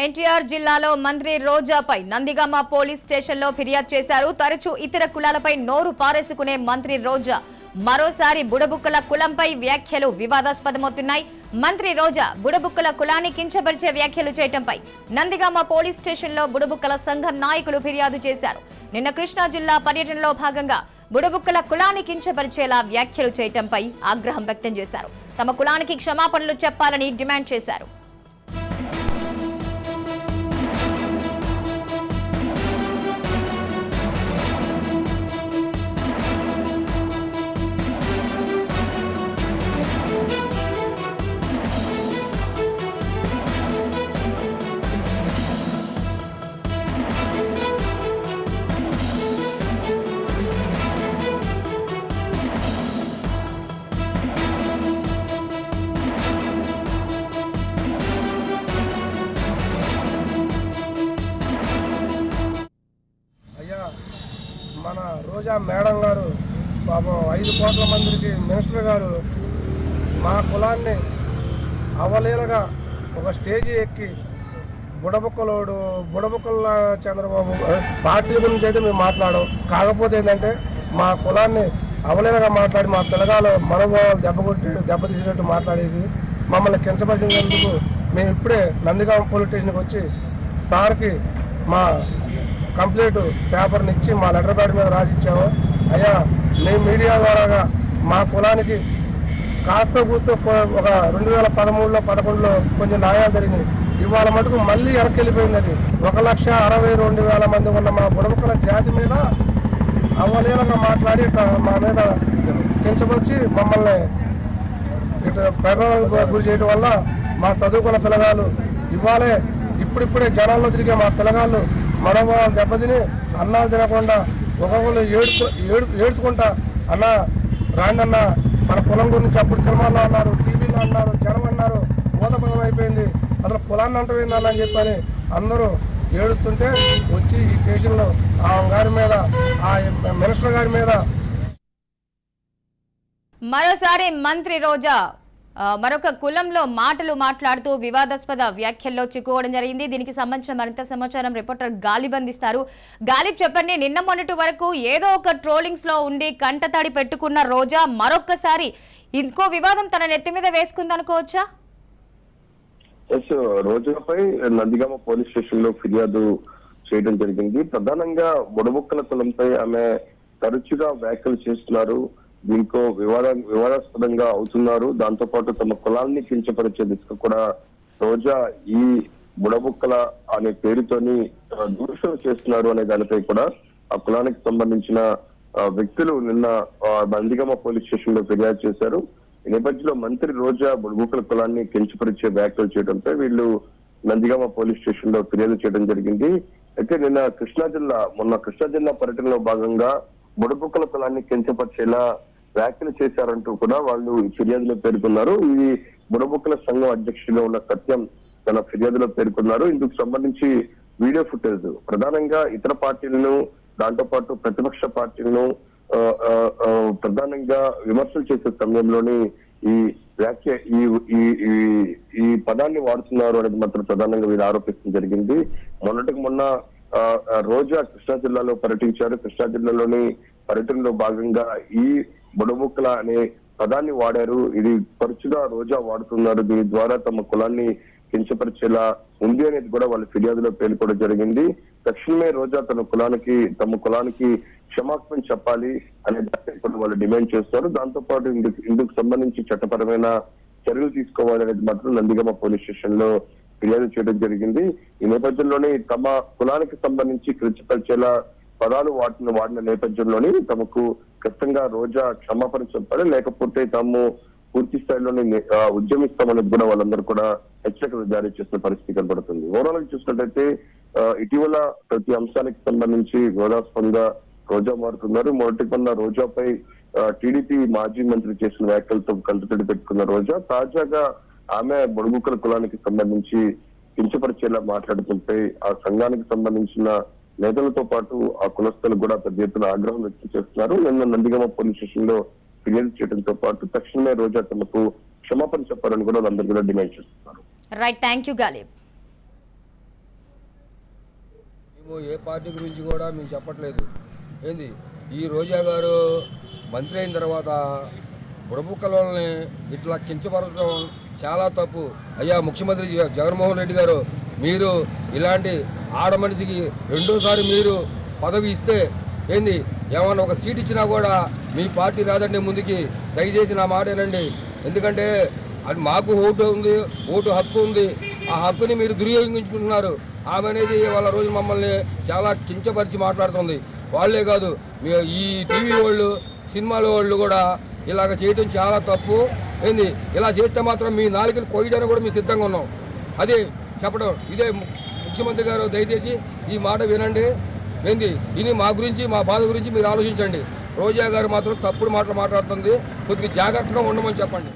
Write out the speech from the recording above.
ఎన్టీఆర్ జిల్లాలో మంత్రి రోజాపై నందిగామ పోలీస్ స్టేషన్లో ఫిర్యాదు చేశారు. తరచూ ఇతర కులాలపై నోరు పారేసుకునే మంత్రి రోజా మరోసారి బుడబుక్కల కులంపై వ్యాఖ్యలు వివాదాస్పదమవుతున్నాయి. మంత్రి రోజా బుడబుక్కల కులాన్ని కించపరిచే వ్యాఖ్యలు చేయడంపై నందిగామ పోలీస్ స్టేషన్లో బుడబుక్కల సంఘం నాయకులు ఫిర్యాదు చేశారు. నిన్న కృష్ణా జిల్లా పర్యటనలో భాగంగా బుడబుక్కల కులాన్ని కించపరిచేలా వ్యాఖ్యలు చేయడంపై ఆగ్రహం వ్యక్తం చేశారు. తమ కులానికి క్షమాపణలు చెప్పాలని డిమాండ్ చేశారు. మన రోజా మేడం గారు పాపం 5 కోట్ల మందికి మినిస్టర్ గారు మా కులాన్ని అవలీలగా ఒక స్టేజీ ఎక్కి బుడబుక్కల చంద్రబాబు పార్టీ గురించి అయితే మేము మాట్లాడాం. కాకపోతే ఏంటంటే మా కులాన్ని అవలీలగా మాట్లాడి మా పిల్లగాలు మనోభావాలు దెబ్బతీసినట్టు మాట్లాడేసి మమ్మల్ని కించపరిచినందుకు మేము ఇప్పుడే నందిగామ పోలీస్ స్టేషన్కి వచ్చి సార్కి మా కంప్లీట్ పేపర్ని ఇచ్చి మా లెటర్ ప్యాడ్ మీద రాసి ఇచ్చాము. అయ్యా మేము మీడియా ద్వారాగా మా కులానికి కాస్త కూస్తో ఒక 2013-11లో కొంచెం న్యాయాలు జరిగినాయి. ఇవాళ మటుకు మళ్ళీ వెనక్కి వెళ్ళిపోయింది. అది 1,62,000 మంది ఉన్న మా బుడబుక్కల జాతి మీద అవలీలంగా మాట్లాడి మా మీద కించపరిచి మమ్మల్ని ఇటు ప్రభావం గురి చేయడం వల్ల మా చదువుకున్న పిల్లగాళ్ళు ఇవాళే ఇప్పుడిప్పుడే జనాల్లో తిరిగే మా పిల్లగాళ్ళు మనోభావాలు దెబ్బతిని అన్నాలు తినకుండా ఒక్కొక్కరు ఏడ్చుకుంటా అన్న రాండి అన్న మన కులం గురించి అప్పుడు సినిమాల్లో అన్నారు, టీవీలో అన్నారు, జనం అన్నారు, బోధపదం అయిపోయింది, అసలు కులాన్ని అంటపోయిందన్న అని చెప్పని అందరూ ఏడుస్తుంటే వచ్చి ఈ స్టేషన్లో ఆ గారి మీద ఆ మినిస్టర్ గారి మీద మరోసారి మంత్రి రోజా మరొక కులంలో మాటలు మాట్లాడుతూ వివాదాస్పద వ్యాఖ్యల్లో చిక్కుకోవడం జరిగింది. దీనికి సంబంధించిన మరింత సమాచారం రిపోర్టర్ గాలిబ్ అందిస్తారు. గాలిబ్ చెప్పండి, నిన్న మొన్నటి వరకు ఏదో ఒక ట్రోలింగ్స్ లో ఉండి కంటతడి పెట్టుకున్న రోజా మరొక్కసారి ఇంకో వివాదం తన నెత్తి మీద వేసుకుందనుకోవచ్చా? రోజాపై నందిగామ పోలీస్ స్టేషన్ లో ఫిర్యాదు చేయడం జరిగింది. ప్రధానంగా బుడబుక్కల కులంపై ఆమె తరచుగా వ్యాఖ్యలు చేస్తున్నారు. దీంతో వివాదాస్పదంగా అవుతున్నారు. దాంతో పాటు తమ కులాన్ని కించపరిచే దిశగా కూడా రోజా ఈ బుడబుక్కల అనే పేరుతోని దూషణ చేస్తున్నారు అనే దానిపై కూడా ఆ కులానికి సంబంధించిన వ్యక్తులు నిన్న నందిగామ పోలీస్ స్టేషన్ లో ఫిర్యాదు చేశారు. ఈ నేపథ్యంలో మంత్రి రోజా బుడబుక్కల కులాన్ని కించపరిచే వ్యాఖ్యలు చేయడంపై వీళ్ళు నందిగామ పోలీస్ స్టేషన్ లో ఫిర్యాదు చేయడం జరిగింది. అయితే నిన్న మొన్న కృష్ణా జిల్లా పర్యటనలో భాగంగా బుడబుక్కల కులాన్ని కించపరిచేలా వ్యాఖ్యలు చేశారంటూ కూడా వాళ్ళు ఫిర్యాదులో పేర్కొన్నారు. ఇది బుడబుక్కల సంఘం అధ్యక్షుడిగా ఉన్న సత్యం తన ఫిర్యాదులో పేర్కొన్నారు. ఇందుకు సంబంధించి వీడియో ఫుటేజ్ ప్రధానంగా ఇతర పార్టీలను దాంతో పాటు ప్రతిపక్ష పార్టీలను ప్రధానంగా విమర్శలు చేసే సమయంలోని ఈ వ్యాఖ్య ఈ పదాన్ని వాడుతున్నారు అనేది మాత్రం ప్రధానంగా వీరు ఆరోపించడం జరిగింది. మొన్నటికి మొన్న రోజా కృష్ణా జిల్లాలో పర్యటించారు. కృష్ణా జిల్లాలోని పర్యటనలో భాగంగా ఈ బుడబుక్కల అనే పదాన్ని వాడారు. ఇది తరచుగా రోజా వాడుతున్నారు. దీని ద్వారా తమ కులాన్ని కించపరిచేలా ఉంది అనేది కూడా వాళ్ళ ఫిర్యాదులో పేర్కొనడం జరిగింది. తక్షణమే రోజా తమ కులానికి క్షమాపణ చెప్పాలి అనే దాన్ని కూడా వాళ్ళు డిమాండ్ చేస్తారు. దాంతో పాటు ఇందుకు సంబంధించి చట్టపరమైన చర్యలు తీసుకోవాలనేది మాత్రం నందిగామ పోలీస్ స్టేషన్ లో ఫిర్యాదు చేయడం జరిగింది. ఈ నేపథ్యంలోనే తమ కులానికి సంబంధించి కించపరిచేలా పదాలు వాడిన నేపథ్యంలోని తమకు ఖచ్చితంగా రోజా క్షమాపణ చెప్పాలి, లేకపోతే తాము పూర్తి స్థాయిలోనే ఉద్యమిస్తామనేది కూడా వాళ్ళందరూ కూడా హెచ్చరికలు జారీ చేసిన పరిస్థితి కనబడుతుంది. ఓవరాల్ గా చూసినట్లయితే ఇటీవల ప్రతి అంశానికి సంబంధించి వివాదాస్పదంగా రోజా మారుతున్నారు. మొదటి కొన్న రోజాపై టీడీపీ మాజీ మంత్రి చేసిన వ్యాఖ్యలతో కంటతడి పెట్టుకున్న రోజా తాజాగా ఆమె బుడబుక్కల కులానికి సంబంధించి కించపరిచేలా మాట్లాడుతుంటే ఆ సంఘానికి సంబంధించిన నేతలతో పాటు ఆ కులస్తులు కూడా పెద్ద ఎత్తున ఆగ్రహం వ్యక్తం చేస్తున్నారు. నిన్న నందిగామ పోలీస్ స్టేషన్ లో ఫిర్యాదు చేయడంతో పాటు తక్షణమే రోజా తమకు క్షమాపణ చెప్పాలని కూడా వాళ్ళందరూ కూడా డిమాండ్ చేస్తున్నారు. Right, thank you Ghalib. A party గురించి కూడా మేము చెప్పట్లేదు. ఏంది ఈ రోజా గారు మంత్రి అయిన తర్వాత బుడబుక్కలని ఇట్లా కించపరచడం చాలా తప్పు. అయ్యా ముఖ్యమంత్రి జగన్మోహన్ రెడ్డి గారు, మీరు ఇలాంటి ఆడ మనిషికి రెండోసారి మీరు పదవి ఇస్తే ఏంది ఏమన్నా ఒక సీట్ ఇచ్చినా కూడా మీ పార్టీ రాదండి ముందుకి. దయచేసి నా మాట వినండి. ఎందుకంటే అది మాకు ఓటు హక్కు ఉంది. ఆ హక్కుని మీరు దుర్వినియోగించుకుంటున్నారు. ఆమె అనేది వాళ్ళ రోజు మమ్మల్ని చాలా కించపరిచి మాట్లాడుతుంది. వాళ్ళే కాదు, ఈ టీవీ వాళ్ళు, సినిమాల వాళ్ళు కూడా ఇలాగ చేయడం చాలా తప్పు. ఏంది ఇలా చేస్తే మాత్రం మీ నాలుకలు కొయ్యడానికి కూడా మేము సిద్ధంగా ఉన్నాం. అది చెప్పడం. ఇదే ముఖ్యమంత్రి గారు, దయచేసి ఈ మాట వినండి. ఏంది ఇది మా గురించి, మా బాధ గురించి మీరు ఆలోచించండి. రోజా గారు మాత్రం తప్పుడు మాటలు మాట్లాడుతుంది. కొద్దిగా జాగ్రత్తగా ఉండమని చెప్పండి.